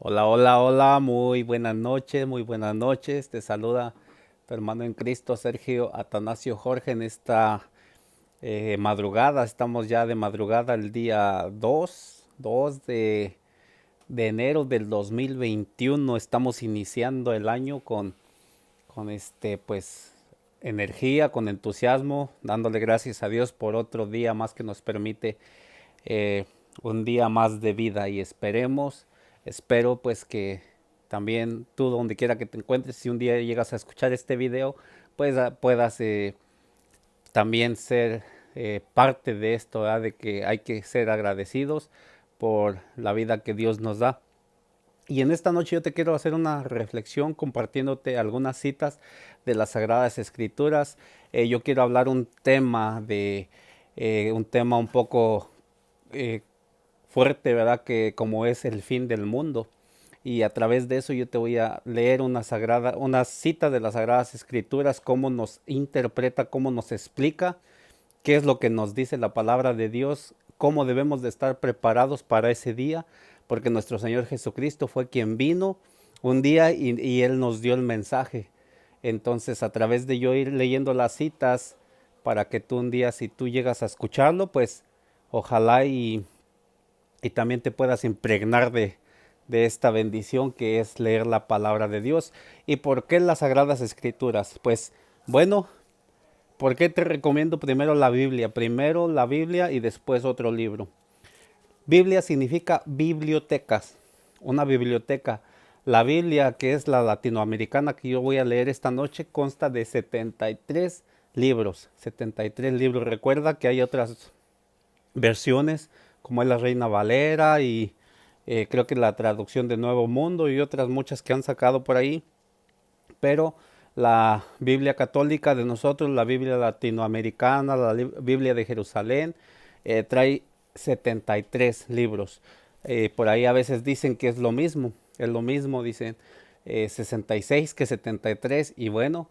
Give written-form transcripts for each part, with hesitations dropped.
Hola, hola, hola, muy buenas noches, muy buenas noches. Te saluda tu hermano en Cristo, Sergio Atanasio Jorge, en esta madrugada. Estamos ya de madrugada el día 2 de enero del 2021. Estamos iniciando el año con pues, energía, con entusiasmo, dándole gracias a Dios por otro día más que nos permite eh, un día más de vida y espero pues que también tú donde quiera que te encuentres, si un día llegas a escuchar este video, pues puedas también ser parte de esto, ¿verdad? De que hay que ser agradecidos por la vida que Dios nos da. Y en esta noche yo te quiero hacer una reflexión compartiéndote algunas citas de las Sagradas Escrituras. Yo quiero hablar un tema un poco eh, fuerte, ¿verdad? Que como es el fin del mundo. Y a través de eso yo te voy a leer una cita de las Sagradas Escrituras, cómo nos interpreta, cómo nos explica, qué es lo que nos dice la palabra de Dios, cómo debemos de estar preparados para ese día, porque nuestro Señor Jesucristo fue quien vino un día y Él nos dio el mensaje. Entonces, a través de yo ir leyendo las citas, para que tú un día, si tú llegas a escucharlo, pues ojalá y también te puedas impregnar de esta bendición que es leer la palabra de Dios. ¿Y por qué las Sagradas Escrituras? Pues bueno, ¿por qué te recomiendo primero la Biblia? Primero la Biblia y después otro libro. Biblia significa bibliotecas, una biblioteca. La Biblia, que es la latinoamericana que yo voy a leer esta noche, consta de 73 libros. 73 libros. Recuerda que hay otras versiones, como es la Reina Valera y creo que la traducción de Nuevo Mundo y otras muchas que han sacado por ahí, pero la Biblia católica de nosotros, la Biblia latinoamericana, la Biblia de Jerusalén, trae 73 libros. Por ahí a veces dicen que es lo mismo, dicen 66 que 73 y bueno,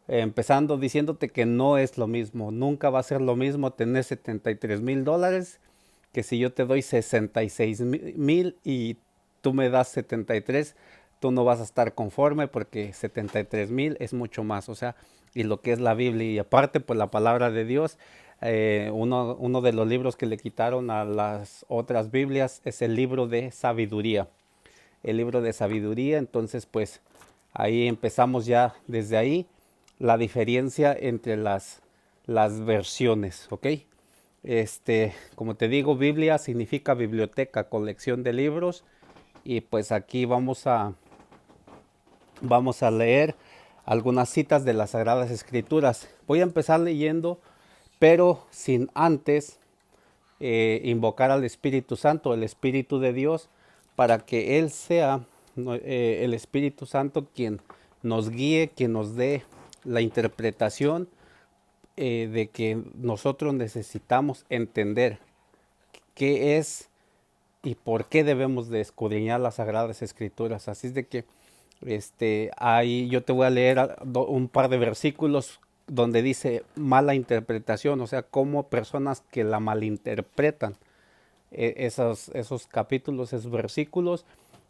empezando diciéndote que no es lo mismo, nunca va a ser lo mismo tener $73,000 que si yo te doy 66,000 y tú me das 73, tú no vas a estar conforme porque 73,000 es mucho más, o sea, y lo que es la Biblia y aparte pues la palabra de Dios, uno de los libros que le quitaron a las otras Biblias es el libro de sabiduría, el libro de sabiduría, entonces pues ahí empezamos ya desde ahí la diferencia entre las versiones, ¿ok? Como te digo, Biblia significa biblioteca, colección de libros. Y pues aquí vamos a leer algunas citas de las Sagradas Escrituras. Voy a empezar leyendo, pero sin antes invocar al Espíritu Santo, el Espíritu de Dios, para que Él sea el Espíritu Santo quien nos guíe, quien nos dé la interpretación de que nosotros necesitamos entender qué es y por qué debemos de escudriñar las Sagradas Escrituras. Así es de que ahí yo te voy a leer un par de versículos donde dice mala interpretación, o sea, como personas que la malinterpretan esos capítulos, esos versículos,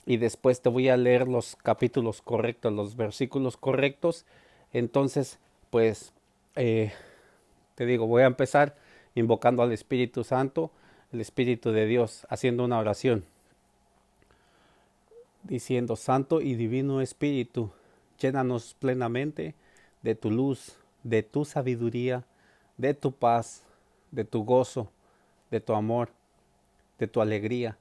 y después te voy a leer los capítulos correctos, los versículos correctos. Entonces, pues eh, te digo, voy a empezar invocando al Espíritu Santo, el Espíritu de Dios, haciendo una oración, diciendo, Santo y Divino Espíritu, llénanos plenamente de tu luz, de tu sabiduría, de tu paz, de tu gozo, de tu amor, de tu alegría.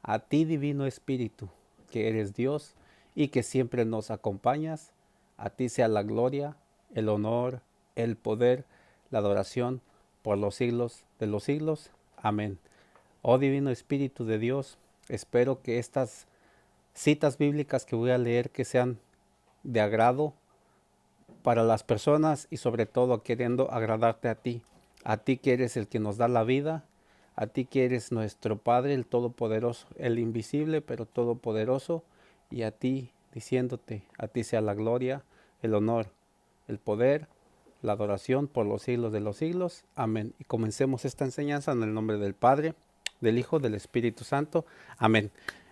A ti, Divino Espíritu, que eres Dios y que siempre nos acompañas, a ti sea la gloria, el honor, el poder, la adoración por los siglos de los siglos. Amén. Oh Divino Espíritu de Dios, espero que estas citas bíblicas que voy a leer que sean de agrado para las personas y sobre todo queriendo agradarte a ti que eres el que nos da la vida, a ti que eres nuestro Padre, el Todopoderoso, el invisible pero todopoderoso, y a ti diciéndote, a ti sea la gloria, el honor, el poder, la adoración por los siglos de los siglos. Amén. Y comencemos esta enseñanza en el nombre del Padre, del Hijo, del Espíritu Santo. Amén.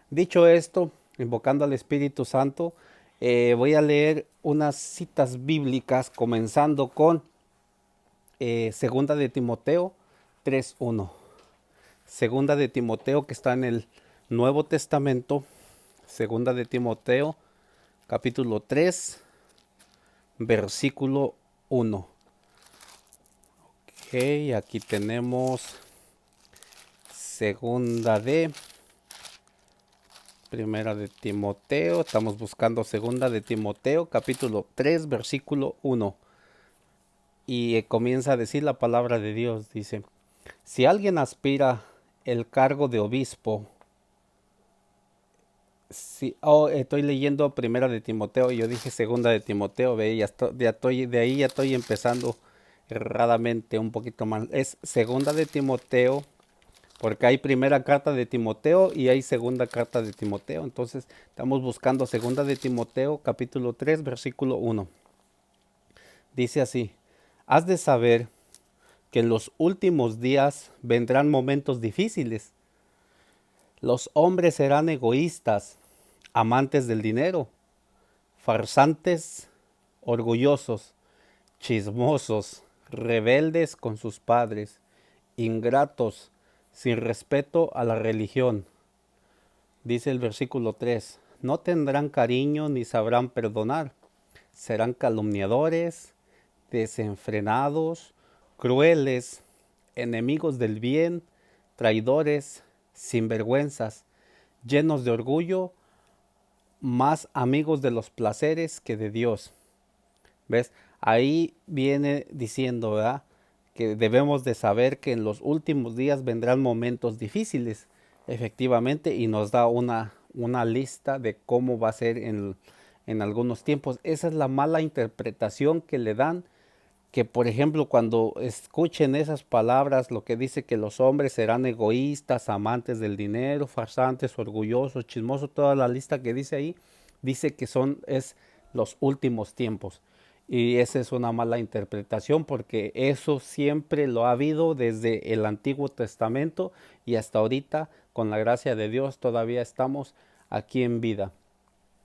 Dicho esto, invocando al Espíritu Santo, voy a leer unas citas bíblicas comenzando con Segunda de Timoteo 3:1. Segunda de Timoteo, que está en el Nuevo Testamento. Segunda de Timoteo, capítulo 3, versículo 1. Ok, aquí tenemos segunda de Primera de Timoteo. Estamos buscando Segunda de Timoteo, capítulo 3, versículo 1. Y comienza a decir la palabra de Dios. Dice, si alguien aspira el cargo de obispo, estoy leyendo Primera de Timoteo, yo dije Segunda de Timoteo, ve, de ahí ya estoy empezando erradamente un poquito más. Es Segunda de Timoteo, porque hay primera carta de Timoteo y hay segunda carta de Timoteo. Entonces estamos buscando Segunda de Timoteo, capítulo 3, versículo 1. Dice así, has de saber que en los últimos días vendrán momentos difíciles. Los hombres serán egoístas, amantes del dinero, farsantes, orgullosos, chismosos, rebeldes con sus padres, ingratos, sin respeto a la religión. Dice el versículo 3, no tendrán cariño ni sabrán perdonar, serán calumniadores, desenfrenados, crueles, enemigos del bien, traidores, sinvergüenzas, llenos de orgullo, más amigos de los placeres que de Dios. ¿Ves? Ahí viene diciendo, ¿verdad? Que debemos de saber que en los últimos días vendrán momentos difíciles, efectivamente, y nos da una lista de cómo va a ser en algunos tiempos. Esa es la mala interpretación que le dan, que por ejemplo cuando escuchen esas palabras, lo que dice que los hombres serán egoístas, amantes del dinero, farsantes, orgullosos, chismosos, toda la lista que dice ahí, dice que es los últimos tiempos. Y esa es una mala interpretación porque eso siempre lo ha habido desde el Antiguo Testamento y hasta ahorita, con la gracia de Dios, todavía estamos aquí en vida.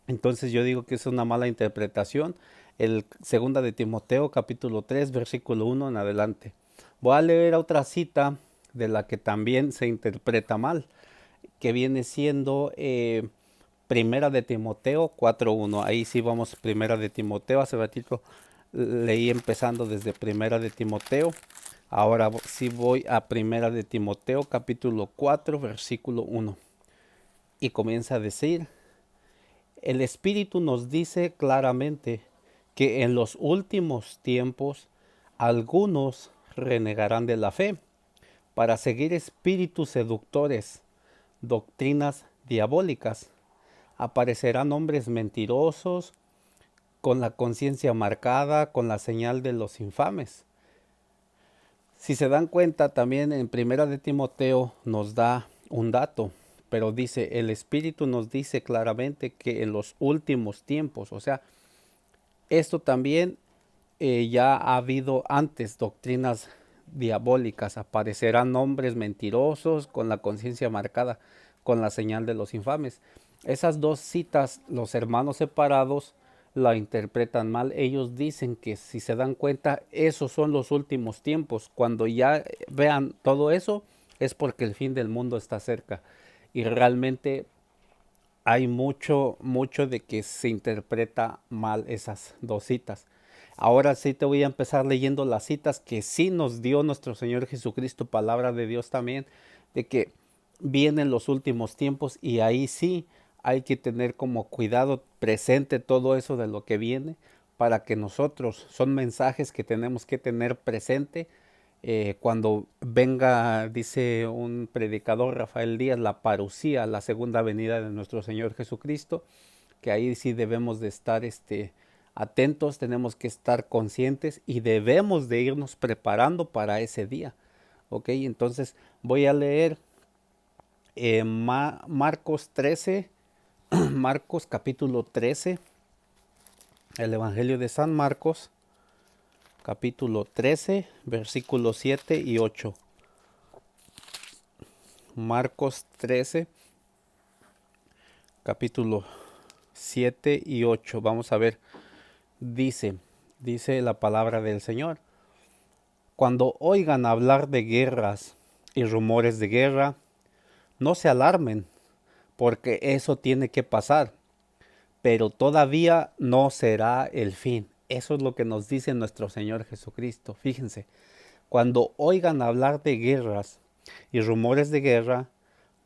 Entonces yo digo que es una mala interpretación. El segunda de Timoteo capítulo 3 versículo 1 en adelante. Voy a leer otra cita de la que también se interpreta mal, que viene siendo primera de Timoteo 4:1. Ahí sí vamos primera de Timoteo. Hace ratito leí empezando desde primera de Timoteo. Ahora sí voy a primera de Timoteo capítulo 4 versículo 1. Y comienza a decir, el Espíritu nos dice claramente que en los últimos tiempos algunos renegarán de la fe para seguir espíritus seductores, doctrinas diabólicas. Aparecerán hombres mentirosos, con la conciencia marcada, con la señal de los infames. Si se dan cuenta, también en Primera de Timoteo nos da un dato, pero dice, el Espíritu nos dice claramente que en los últimos tiempos, o sea, esto también ya ha habido antes doctrinas diabólicas, aparecerán hombres mentirosos con la conciencia marcada, con la señal de los infames. Esas dos citas, los hermanos separados la interpretan mal. Ellos dicen que si se dan cuenta, esos son los últimos tiempos. Cuando ya vean todo eso, es porque el fin del mundo está cerca. Y realmente hay mucho de que se interpreta mal esas dos citas. Ahora sí te voy a empezar leyendo las citas que sí nos dio nuestro Señor Jesucristo, palabra de Dios también, de que vienen los últimos tiempos y ahí sí hay que tener como cuidado presente todo eso de lo que viene para que nosotros, son mensajes que tenemos que tener presente cuando venga, dice un predicador, Rafael Díaz, la parucía, la segunda venida de nuestro Señor Jesucristo, que ahí sí debemos de estar atentos, tenemos que estar conscientes y debemos de irnos preparando para ese día. Ok, entonces voy a leer Marcos 13, Marcos capítulo 13, el Evangelio de San Marcos, capítulo 13, versículos 7 y 8. Marcos 13, capítulo 7 y 8. Vamos a ver, dice la palabra del Señor. Cuando oigan hablar de guerras y rumores de guerra, no se alarmen, porque eso tiene que pasar, pero todavía no será el fin. Eso es lo que nos dice nuestro Señor Jesucristo. Fíjense, cuando oigan hablar de guerras y rumores de guerra,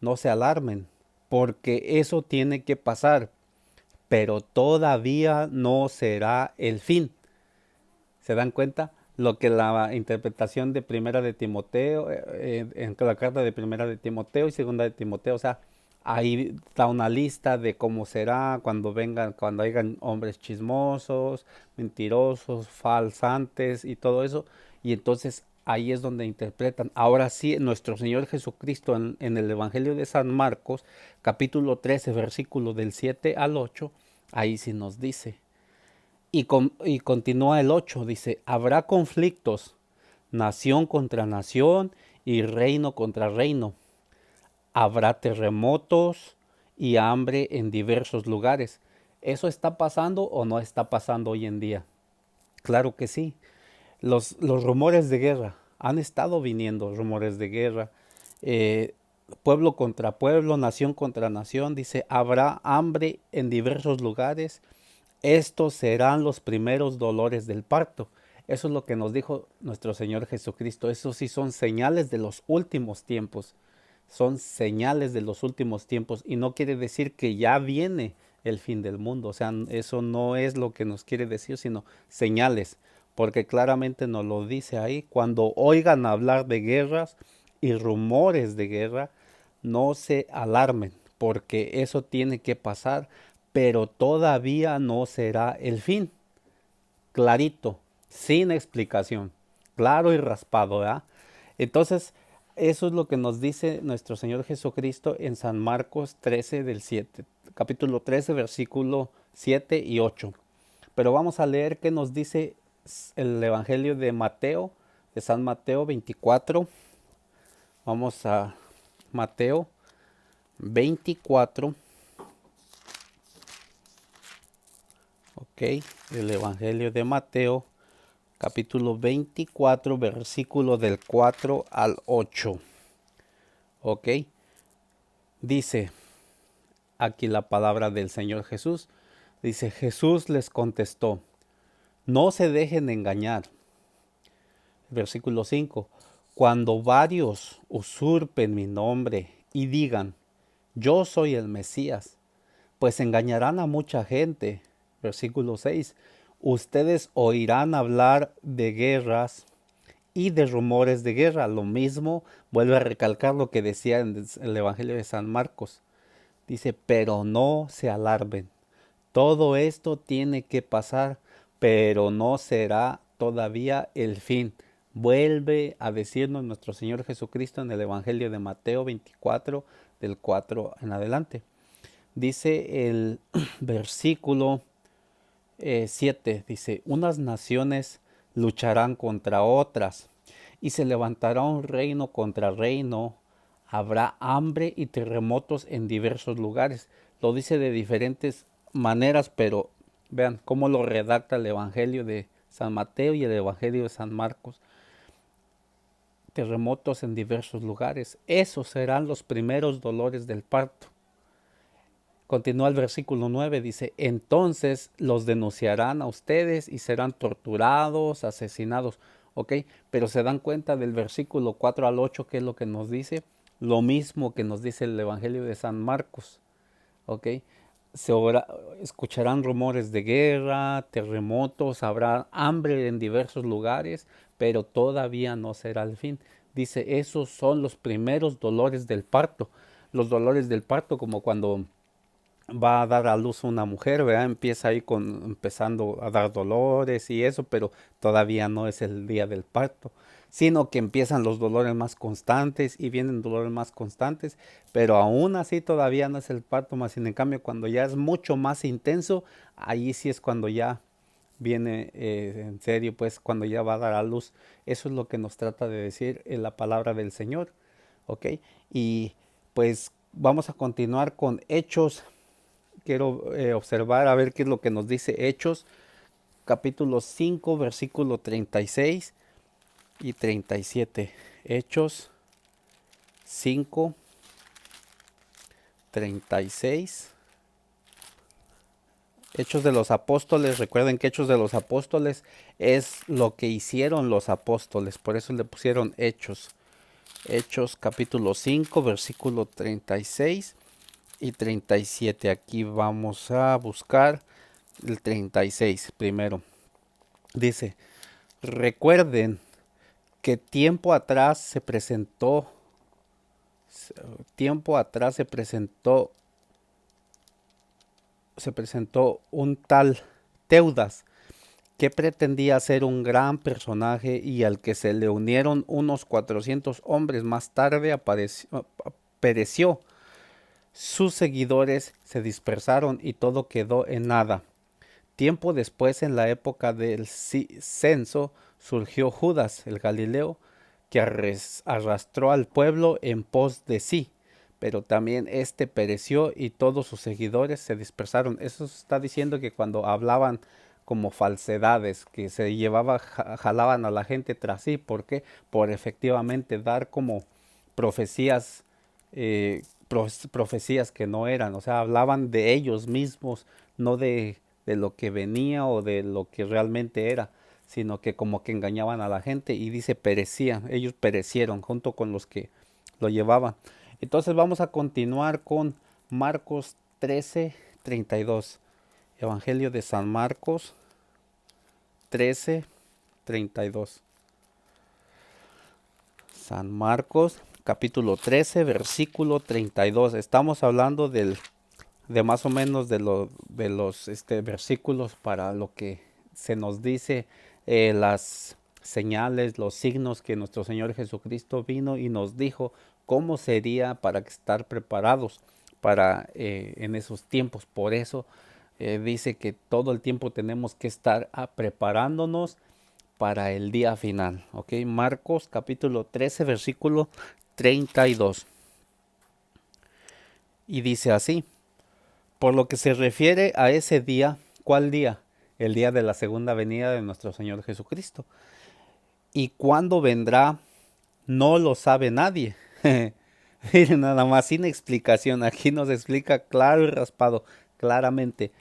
no se alarmen, porque eso tiene que pasar, pero todavía no será el fin. ¿Se dan cuenta? Lo que la interpretación de Primera de Timoteo, en la carta de Primera de Timoteo y Segunda de Timoteo, o sea, ahí da una lista de cómo será cuando vengan, cuando hayan hombres chismosos, mentirosos, falsantes y todo eso. Y entonces ahí es donde interpretan. Ahora sí, nuestro Señor Jesucristo en el Evangelio de San Marcos, capítulo 13, versículo del 7 al 8, ahí sí nos dice. Y continúa el 8, dice, habrá conflictos, nación contra nación y reino contra reino. Habrá terremotos y hambre en diversos lugares. ¿Eso está pasando o no está pasando hoy en día? Claro que sí. Los rumores de guerra, han estado viniendo rumores de guerra. Eh, Pueblo contra pueblo, nación contra nación, dice, habrá hambre en diversos lugares. Estos serán los primeros dolores del parto. Eso es lo que nos dijo nuestro Señor Jesucristo. Eso sí son señales de los últimos tiempos. Son señales de los últimos tiempos y no quiere decir que ya viene el fin del mundo. O sea, eso no es lo que nos quiere decir, sino señales. Porque claramente nos lo dice ahí. Cuando oigan hablar de guerras y rumores de guerra, no se alarmen, porque eso tiene que pasar, pero todavía no será el fin. Clarito, sin explicación, claro y raspado, ¿verdad? Entonces, eso es lo que nos dice nuestro Señor Jesucristo en San Marcos 13 del 7, capítulo 13, versículo 7 y 8. Pero vamos a leer qué nos dice el Evangelio de Mateo, de San Mateo 24. Vamos a Mateo 24. Ok, el Evangelio de Mateo, capítulo 24, versículo del 4 al 8. Ok, dice aquí la palabra del Señor Jesús. Dice, Jesús les contestó, no se dejen engañar. Versículo 5, cuando varios usurpen mi nombre y digan, yo soy el Mesías, pues engañarán a mucha gente. Versículo 6, ustedes oirán hablar de guerras y de rumores de guerra. Lo mismo vuelve a recalcar lo que decía en el Evangelio de San Marcos. Dice, pero no se alarmen. Todo esto tiene que pasar, pero no será todavía el fin. Vuelve a decirnos nuestro Señor Jesucristo en el Evangelio de Mateo 24, del 4 en adelante. Dice el versículo 7, dice, unas naciones lucharán contra otras y se levantará un reino contra reino, habrá hambre y terremotos en diversos lugares. Lo dice de diferentes maneras, pero vean cómo lo redacta el Evangelio de San Mateo y el Evangelio de San Marcos. Terremotos en diversos lugares. Esos serán los primeros dolores del parto. Continúa el versículo 9, dice, entonces los denunciarán a ustedes y serán torturados, asesinados. ¿Ok? Pero se dan cuenta del versículo 4 al 8, ¿qué es lo que nos dice? Lo mismo que nos dice el Evangelio de San Marcos. ¿Ok? Escucharán rumores de guerra, terremotos, habrá hambre en diversos lugares, pero todavía no será el fin. Dice, esos son los primeros dolores del parto. Los dolores del parto, como cuando va a dar a luz una mujer, ¿verdad? Empieza ahí empezando a dar dolores y eso, pero todavía no es el día del parto, sino que empiezan los dolores más constantes y vienen dolores más constantes, pero aún así todavía no es el parto, más sin en cambio cuando ya es mucho más intenso, ahí sí es cuando ya viene en serio, pues cuando ya va a dar a luz. Eso es lo que nos trata de decir en la palabra del Señor, ¿ok? Y pues vamos a continuar con Hechos observar a ver qué es lo que nos dice Hechos, capítulo 5, versículo 36 y 37. Hechos 5, 36. Hechos de los Apóstoles, recuerden que Hechos de los Apóstoles es lo que hicieron los apóstoles, por eso le pusieron Hechos. Hechos capítulo 5, versículo 36 y 37. Aquí vamos a buscar el 36 primero. Dice, recuerden que tiempo atrás se presentó un tal Teudas que pretendía ser un gran personaje y al que se le unieron unos 400 hombres. Más tarde pereció. Sus seguidores se dispersaron y todo quedó en nada. Tiempo después, en la época del censo, surgió Judas el Galileo, que arrastró al pueblo en pos de sí, pero también este pereció y todos sus seguidores se dispersaron. Eso está diciendo que cuando hablaban como falsedades, que se jalaban a la gente tras sí, ¿por qué? Por efectivamente dar como profecías, profecías que no eran, o sea, hablaban de ellos mismos, no de lo que venía o de lo que realmente era, sino que como que engañaban a la gente y dice perecían, ellos perecieron junto con los que lo llevaban. Entonces vamos a continuar con Marcos 13:32. Evangelio de San Marcos 13:32. San Marcos capítulo 13 versículo 32. Estamos hablando de más o menos de los versículos para lo que se nos dice, las señales, los signos que nuestro Señor Jesucristo vino y nos dijo cómo sería para estar preparados para en esos tiempos. Por eso dice que todo el tiempo tenemos que estar preparándonos para el día final. ¿Ok? Marcos capítulo 13 versículo 32. Y dice así. Por lo que se refiere a ese día, ¿cuál día? El día de la segunda venida de nuestro Señor Jesucristo. ¿Y cuándo vendrá? No lo sabe nadie. Miren, nada más sin explicación. Aquí nos explica claro y raspado, claramente.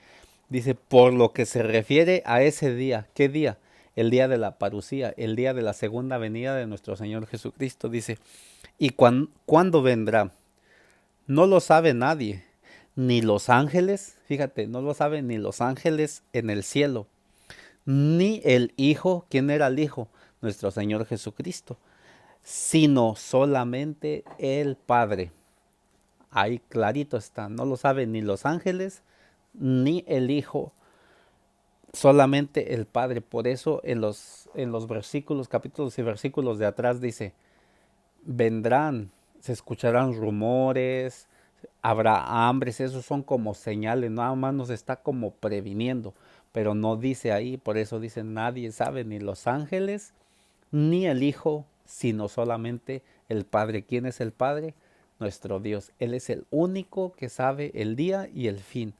Dice, por lo que se refiere a ese día. ¿Qué día? El día de la parucía, el día de la segunda venida de nuestro Señor Jesucristo. Dice, ¿y cuándo vendrá? No lo sabe nadie, ni los ángeles, fíjate, no lo saben ni los ángeles en el cielo, ni el Hijo. ¿Quién era el Hijo? Nuestro Señor Jesucristo, sino solamente el Padre. Ahí clarito está, no lo saben ni los ángeles, ni el Hijo, solamente el Padre. Por eso en los versículos, capítulos y versículos de atrás dice, vendrán, se escucharán rumores, habrá hambres, esos son como señales, nada más nos está como previniendo, pero no dice ahí, por eso dice nadie sabe, ni los ángeles, ni el Hijo, sino solamente el Padre. ¿Quién es el Padre? Nuestro Dios. Él es el único que sabe el día y el fin,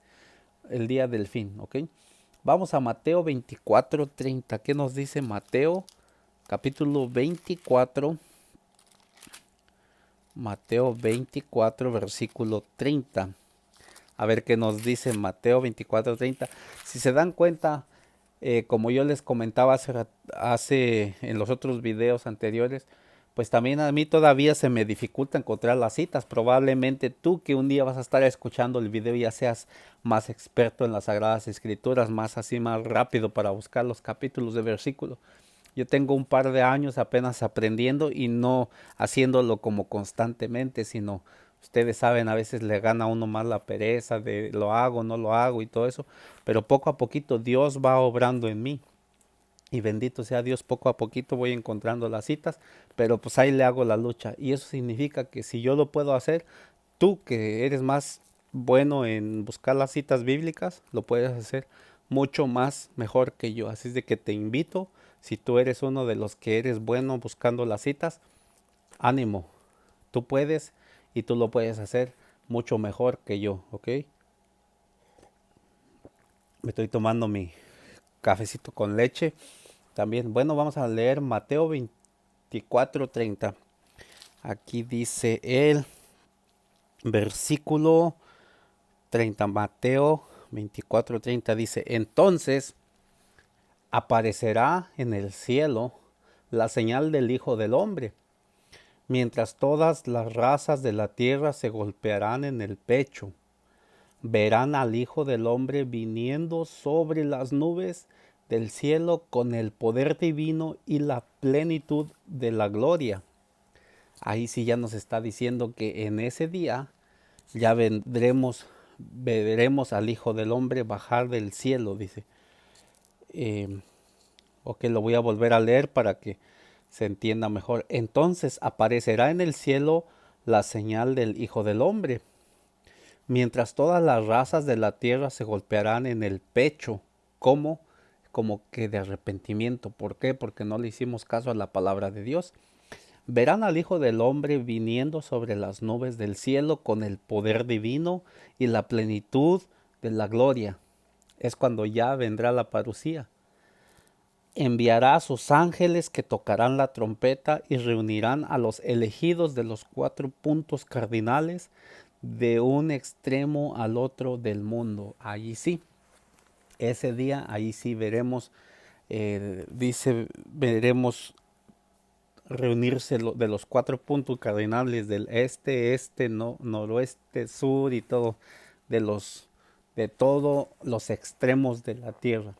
el día del fin, ¿ok? Vamos a Mateo 24:30. ¿Qué nos dice Mateo capítulo 24? Mateo 24, versículo 30. A ver qué nos dice Mateo 24:30. Si se dan cuenta, como yo les comentaba hace en los otros videos anteriores, pues también a mí todavía se me dificulta encontrar las citas. Probablemente tú que un día vas a estar escuchando el video ya seas más experto en las Sagradas Escrituras, más así, más rápido para buscar los capítulos de versículos. Yo tengo un par de años apenas aprendiendo y no haciéndolo como constantemente, sino ustedes saben, a veces le gana a uno más la pereza de lo hago, no lo hago y todo eso, pero poco a poquito Dios va obrando en mí. Y bendito sea Dios, poco a poquito voy encontrando las citas, pero pues ahí le hago la lucha. Y eso significa que si yo lo puedo hacer, tú que eres más bueno en buscar las citas bíblicas, lo puedes hacer mucho más mejor que yo. Así es de que te invito, si tú eres uno de los que eres bueno buscando las citas, ánimo, tú puedes y tú lo puedes hacer mucho mejor que yo, ¿ok? Me estoy tomando mi cafecito con leche. También, bueno, vamos a leer Mateo 24:30. Aquí dice el versículo 30. Mateo 24:30 dice: Entonces aparecerá en el cielo la señal del Hijo del Hombre, mientras todas las razas de la tierra se golpearán en el pecho. Verán al Hijo del Hombre viniendo sobre las nubes del cielo con el poder divino y la plenitud de la gloria. Ahí sí ya nos está diciendo que en ese día ya veremos al Hijo del Hombre bajar del cielo, dice. Ok, lo voy a volver a leer para que se entienda mejor. Entonces aparecerá en el cielo la señal del Hijo del Hombre, mientras todas las razas de la tierra se golpearán en el pecho, como como que de arrepentimiento. ¿Por qué? Porque no le hicimos caso a la palabra de Dios. Verán al Hijo del Hombre viniendo sobre las nubes del cielo con el poder divino y la plenitud de la gloria. Es cuando ya vendrá la parucía. Enviará a sus ángeles que tocarán la trompeta y reunirán a los elegidos de los 4 puntos cardinales de un extremo al otro del mundo. Allí sí, ese día, ahí sí veremos, veremos reunirse de los 4 puntos cardinales del este, noroeste, sur y todo, de todos los extremos de la tierra.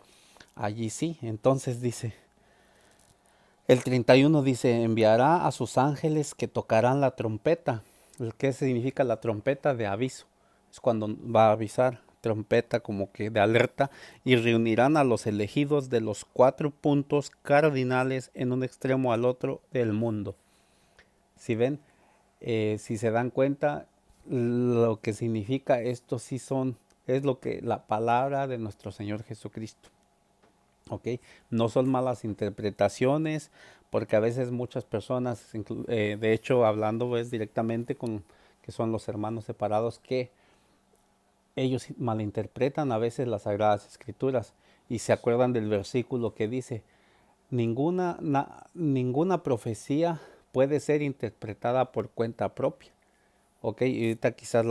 Allí sí, entonces dice, el 31 dice, enviará a sus ángeles que tocarán la trompeta. ¿Qué significa la trompeta? De aviso. Es cuando va a avisar, trompeta como que de alerta, y reunirán a los elegidos de los 4 puntos cardinales en un extremo al otro del mundo. Si ven, si se dan cuenta, lo que significa esto sí es lo que la palabra de nuestro Señor Jesucristo. ¿Ok? No son malas interpretaciones, porque a veces muchas personas, de hecho hablando pues directamente con que son los hermanos separados, que ellos malinterpretan a veces las Sagradas Escrituras y se acuerdan del versículo que dice, ninguna profecía puede ser interpretada por cuenta propia. Ok, y ahorita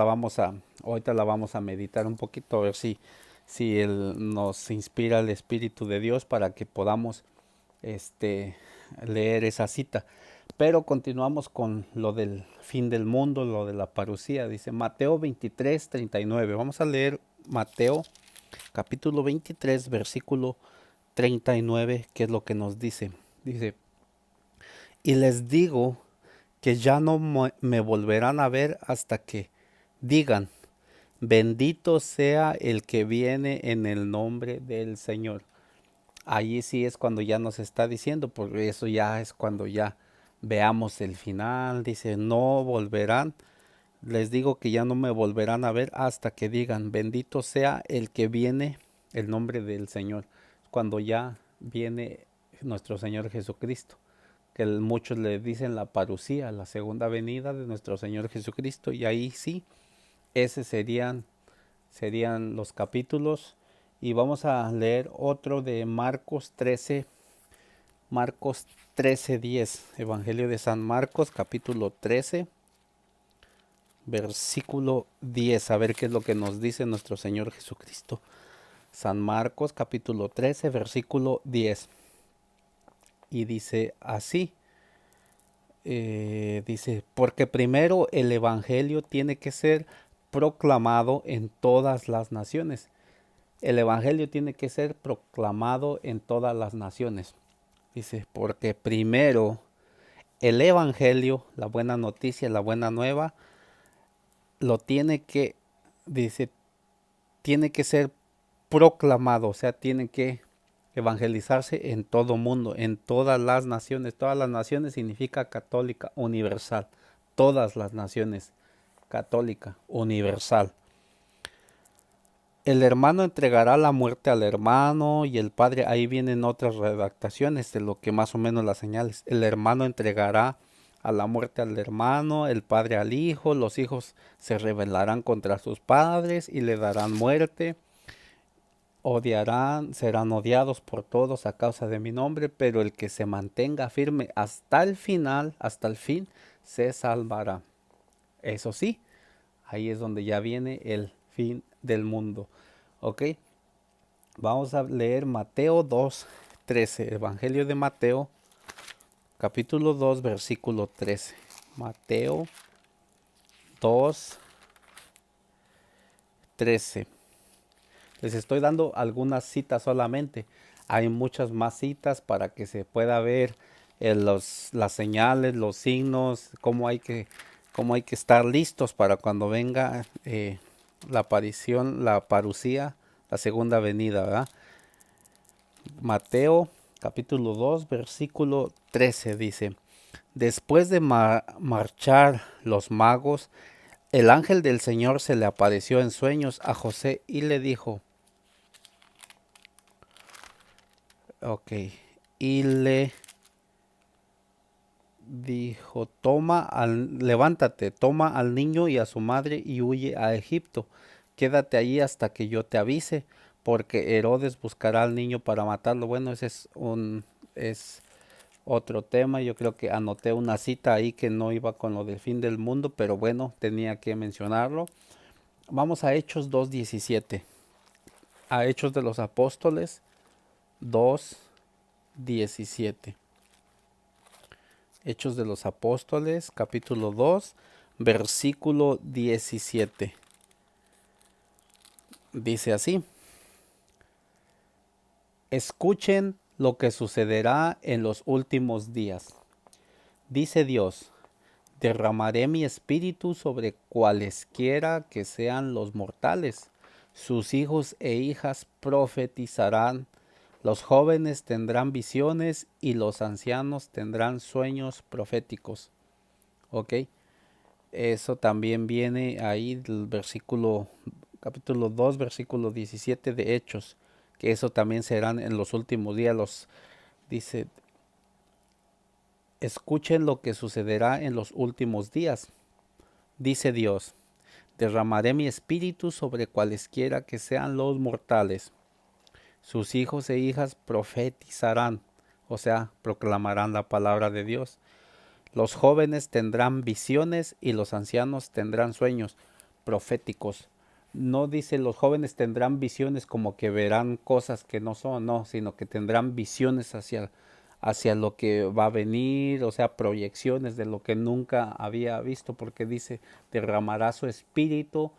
la vamos a meditar un poquito, a ver si nos inspira el Espíritu de Dios para que podamos leer esa cita. Pero continuamos con lo del fin del mundo, lo de la parucía. Dice Mateo 23:39. Vamos a leer Mateo capítulo 23, versículo 39, que es lo que nos dice. Dice, y les digo que ya no me volverán a ver hasta que digan, bendito sea el que viene en el nombre del Señor. Allí sí es cuando ya nos está diciendo, porque eso ya es cuando ya veamos el final. Dice, no volverán. Les digo que ya no me volverán a ver hasta que digan, bendito sea el que viene el nombre del Señor. Cuando ya viene nuestro Señor Jesucristo, que muchos le dicen la parucía, la segunda venida de nuestro Señor Jesucristo. Y ahí sí, esos serían los capítulos. Y vamos a leer otro de Marcos 13:10. Evangelio de San Marcos, capítulo 13, versículo 10. A ver qué es lo que nos dice nuestro Señor Jesucristo. San Marcos, capítulo 13, versículo 10. Y dice así. Dice, porque primero el Evangelio tiene que ser proclamado en todas las naciones. El Evangelio tiene que ser proclamado en todas las naciones. Dice, porque primero el Evangelio, la buena noticia, la buena nueva, dice, tiene que ser proclamado, o sea, tiene que evangelizarse en todo mundo, en todas las naciones. Todas las naciones significa católica, universal. Todas las naciones, católica, universal. El hermano entregará la muerte al hermano y el padre, ahí vienen otras redactaciones de lo que más o menos las señales. El hermano entregará a la muerte al hermano, el padre al hijo, los hijos se rebelarán contra sus padres y le darán muerte. odiarán, serán odiados por todos a causa de mi nombre, pero el que se mantenga firme hasta el final, hasta el fin, se salvará. Eso sí, ahí es donde ya viene el fin del mundo. ¿Ok? Vamos a leer Mateo 2:13. Evangelio de Mateo, capítulo 2, versículo 13. Mateo 2:13. Les estoy dando algunas citas solamente. Hay muchas más citas para que se pueda ver las señales, los signos, cómo hay que estar listos para cuando venga la aparición, la parucía, la segunda venida, ¿verdad? Mateo capítulo 2 versículo 13 dice: Después de marchar los magos, el ángel del Señor se le apareció en sueños a José y le dijo, ok, y le dijo, levántate, toma al niño y a su madre y huye a Egipto. Quédate allí hasta que yo te avise, porque Herodes buscará al niño para matarlo. Bueno, ese es otro tema. Yo creo que anoté una cita ahí que no iba con lo del fin del mundo, pero bueno, tenía que mencionarlo. Vamos a Hechos 2:17. A Hechos de los Apóstoles 2:17. Hechos de los Apóstoles, capítulo 2, versículo 17. Dice así: Escuchen lo que sucederá en los últimos días. Dice Dios, derramaré mi espíritu sobre cualesquiera que sean los mortales. Sus hijos e hijas profetizarán. Los jóvenes tendrán visiones y los ancianos tendrán sueños proféticos. ¿Ok? Eso también viene ahí del versículo, capítulo 2, versículo 17 de Hechos, que eso también serán en los últimos días. Dice, escuchen lo que sucederá en los últimos días. Dice Dios, derramaré mi espíritu sobre cualesquiera que sean los mortales. Sus hijos e hijas profetizarán, o sea, proclamarán la palabra de Dios. Los jóvenes tendrán visiones y los ancianos tendrán sueños proféticos. No dice los jóvenes tendrán visiones como que verán cosas que no son, no, sino que tendrán visiones hacia lo que va a venir, o sea, proyecciones de lo que nunca había visto, porque dice, derramará su espíritu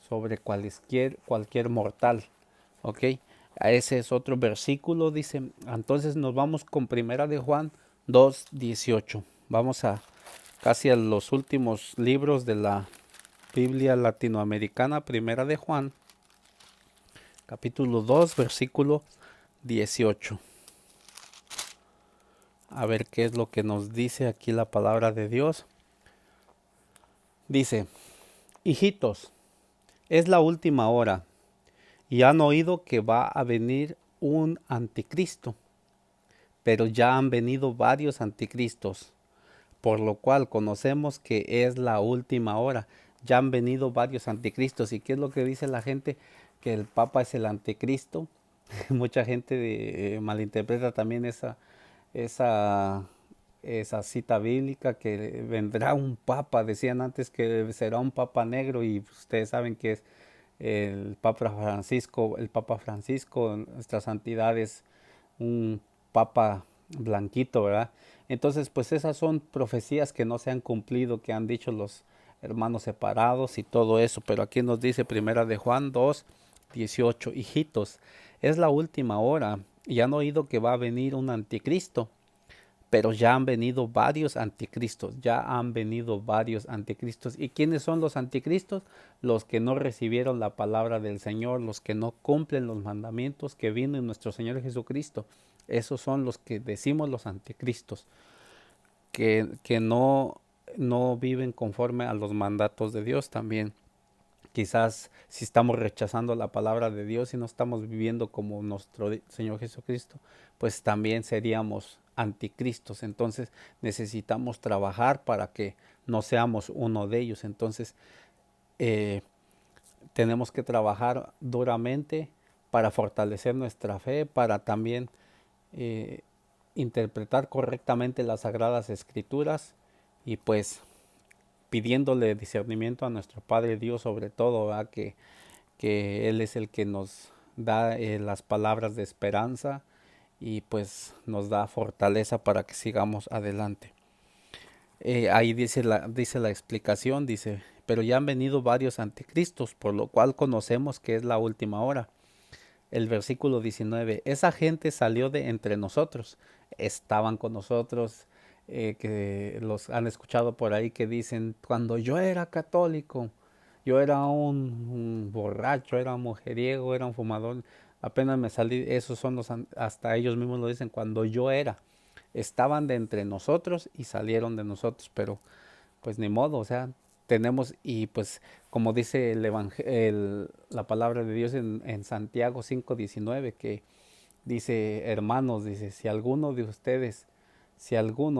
sobre cualquier mortal. ¿Ok? Ese es otro versículo, dice. Entonces nos vamos con Primera de Juan 2:18. Vamos a casi a los últimos libros de la Biblia latinoamericana, Primera de Juan, capítulo 2, versículo 18. A ver qué es lo que nos dice aquí la palabra de Dios. Dice, hijitos, es la última hora, y han oído que va a venir un anticristo, pero ya han venido varios anticristos, por lo cual conocemos que es la última hora. Ya han venido varios anticristos. ¿Y qué es lo que dice la gente? Que el Papa es el anticristo. Mucha gente malinterpreta también esa, esa cita bíblica, que vendrá un Papa. Decían antes que será un Papa negro, y ustedes saben que es el Papa Francisco, nuestra santidad es un Papa blanquito, ¿verdad? Entonces, pues esas son profecías que no se han cumplido, que han dicho los hermanos separados y todo eso. Pero aquí nos dice Primera de Juan 2:18, hijitos, es la última hora y han oído que va a venir un anticristo, pero ya han venido varios anticristos, ya han venido varios anticristos. ¿Y quiénes son los anticristos? Los que no recibieron la palabra del Señor, los que no cumplen los mandamientos que vino en nuestro Señor Jesucristo. Esos son los que decimos los anticristos, que no viven conforme a los mandatos de Dios también. Quizás si estamos rechazando la palabra de Dios y no estamos viviendo como nuestro Señor Jesucristo, pues también seríamos anticristos. Entonces necesitamos trabajar para que no seamos uno de ellos. Entonces tenemos que trabajar duramente para fortalecer nuestra fe, para también eh, interpretar correctamente las Sagradas Escrituras y pues pidiéndole discernimiento a nuestro Padre Dios sobre todo, ¿verdad? Que Él es el que nos da las palabras de esperanza y pues nos da fortaleza para que sigamos adelante. Ahí dice la explicación, dice, pero ya han venido varios anticristos, por lo cual conocemos que es la última hora. El versículo 19, esa gente salió de entre nosotros, estaban con nosotros, que los han escuchado por ahí que dicen, cuando yo era católico, yo era un borracho, era un mujeriego, era un fumador, apenas me salí, esos son hasta ellos mismos lo dicen, cuando yo era, estaban de entre nosotros y salieron de nosotros, pero pues ni modo, o sea, tenemos y pues como dice la palabra de Dios en Santiago 5:19 que dice, hermanos, dice, si alguno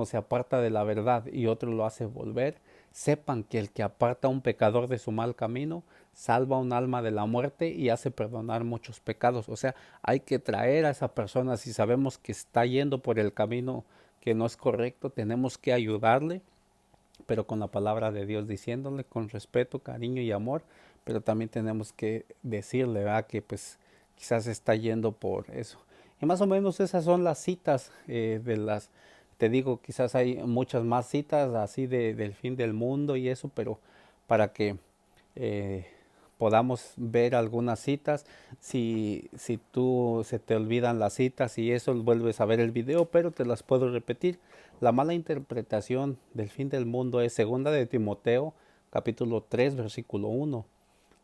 se aparta de la verdad y otro lo hace volver, sepan que el que aparta a un pecador de su mal camino, salva un alma de la muerte y hace perdonar muchos pecados. O sea, hay que traer a esa persona, si sabemos que está yendo por el camino que no es correcto, tenemos que ayudarle, pero con la palabra de Dios, diciéndole con respeto, cariño y amor, pero también tenemos que decirle, ¿verdad? Que pues quizás está yendo por eso. Y más o menos esas son las citas te digo, quizás hay muchas más citas así del fin del mundo y eso, pero para que eh, podamos ver algunas citas, si tú se te olvidan las citas y eso, vuelves a ver el video, pero te las puedo repetir. La mala interpretación del fin del mundo es segunda de Timoteo, capítulo 3 versículo 1.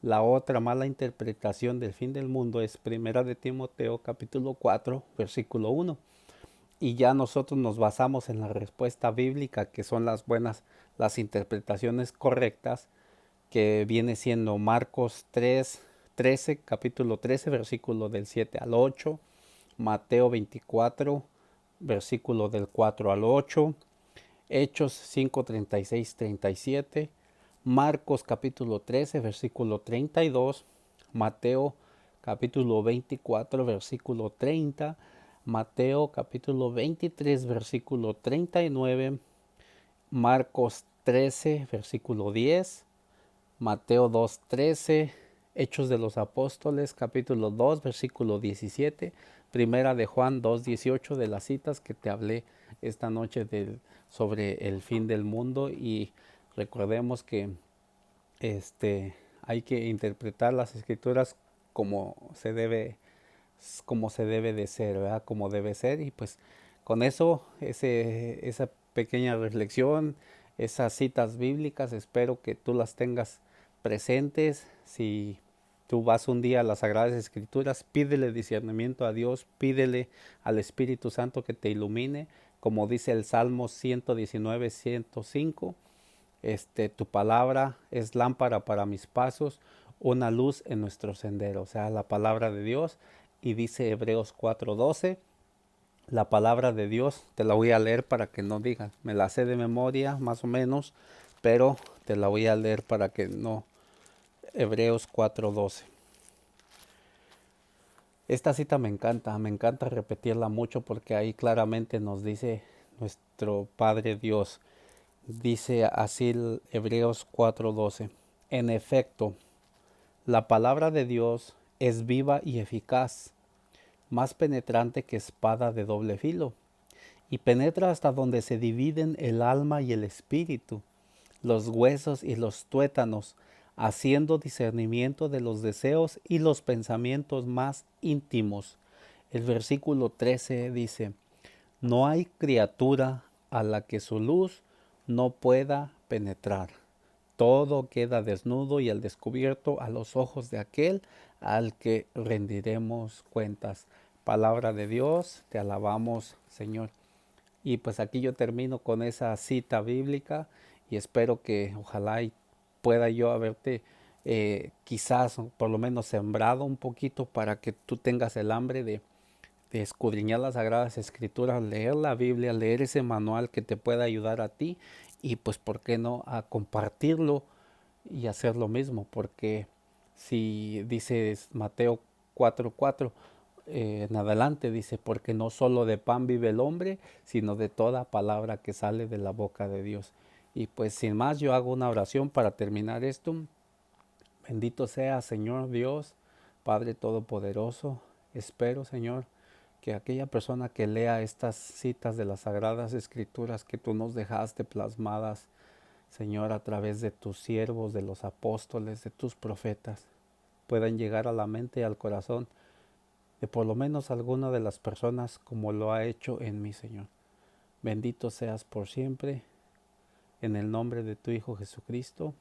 La otra mala interpretación del fin del mundo es primera de Timoteo, capítulo 4 versículo 1. Y ya nosotros nos basamos en la respuesta bíblica, que son las interpretaciones correctas, que viene siendo Marcos 13, capítulo 13, versículo del 7 al 8, Mateo 24, versículo del 4 al 8, Hechos 5, 36, 37, Marcos capítulo 13, versículo 32, Mateo capítulo 24, versículo 30, Mateo capítulo 23, versículo 39, Marcos 13, versículo 10, Mateo 2:13, Hechos de los Apóstoles, capítulo 2, versículo 17, Primera de Juan 2:18, de las citas que te hablé esta noche sobre el fin del mundo. Y recordemos que hay que interpretar las escrituras como se debe, como se debe de ser, ¿verdad? Como debe ser. Y pues con eso, esa pequeña reflexión, esas citas bíblicas, espero que tú las tengas presentes. Si tú vas un día a las Sagradas Escrituras, pídele discernimiento a Dios, pídele al Espíritu Santo que te ilumine, como dice el Salmo 119, 105. Tu palabra es lámpara para mis pasos, una luz en nuestro sendero, o sea, la palabra de Dios. Y dice Hebreos 4:12, la palabra de Dios, te la voy a leer para que no digas, me la sé de memoria más o menos, pero te la voy a leer para que no. Hebreos 4:12. Esta cita me encanta repetirla mucho porque ahí claramente nos dice nuestro Padre Dios. Dice así el Hebreos 4:12. En efecto, la palabra de Dios es viva y eficaz, más penetrante que espada de doble filo, y penetra hasta donde se dividen el alma y el espíritu, los huesos y los tuétanos, haciendo discernimiento de los deseos y los pensamientos más íntimos. El versículo 13 dice, no hay criatura a la que su luz no pueda penetrar. Todo queda desnudo y al descubierto a los ojos de aquel al que rendiremos cuentas. Palabra de Dios, te alabamos, Señor. Y pues aquí yo termino con esa cita bíblica y espero que ojalá y pueda yo haberte quizás por lo menos sembrado un poquito para que tú tengas el hambre de escudriñar las Sagradas Escrituras, leer la Biblia, leer ese manual que te pueda ayudar a ti y pues por qué no a compartirlo y hacer lo mismo, porque si dices Mateo 4:4 en adelante dice, porque no solo de pan vive el hombre, sino de toda palabra que sale de la boca de Dios. Y pues sin más yo hago una oración para terminar esto. Bendito sea Señor Dios, Padre Todopoderoso. Espero, Señor, que aquella persona que lea estas citas de las Sagradas Escrituras que tú nos dejaste plasmadas, Señor, a través de tus siervos, de los apóstoles, de tus profetas, puedan llegar a la mente y al corazón de por lo menos alguna de las personas como lo ha hecho en mí, Señor. Bendito seas por siempre, en el nombre de tu Hijo Jesucristo,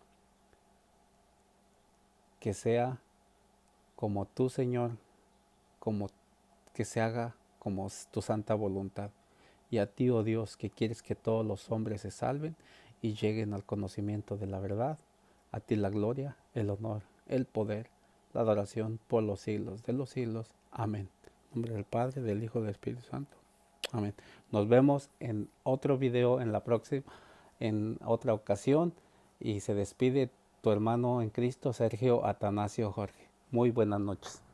que sea como tú, Señor, como que se haga como tu santa voluntad. Y a ti, oh Dios, que quieres que todos los hombres se salven y lleguen al conocimiento de la verdad, a ti la gloria, el honor, el poder, la adoración por los siglos de los siglos. Amén. En nombre del Padre, del Hijo y del Espíritu Santo. Amén. Nos vemos en otro video en la próxima, en otra ocasión. Y se despide tu hermano en Cristo, Sergio Atanasio Jorge. Muy buenas noches.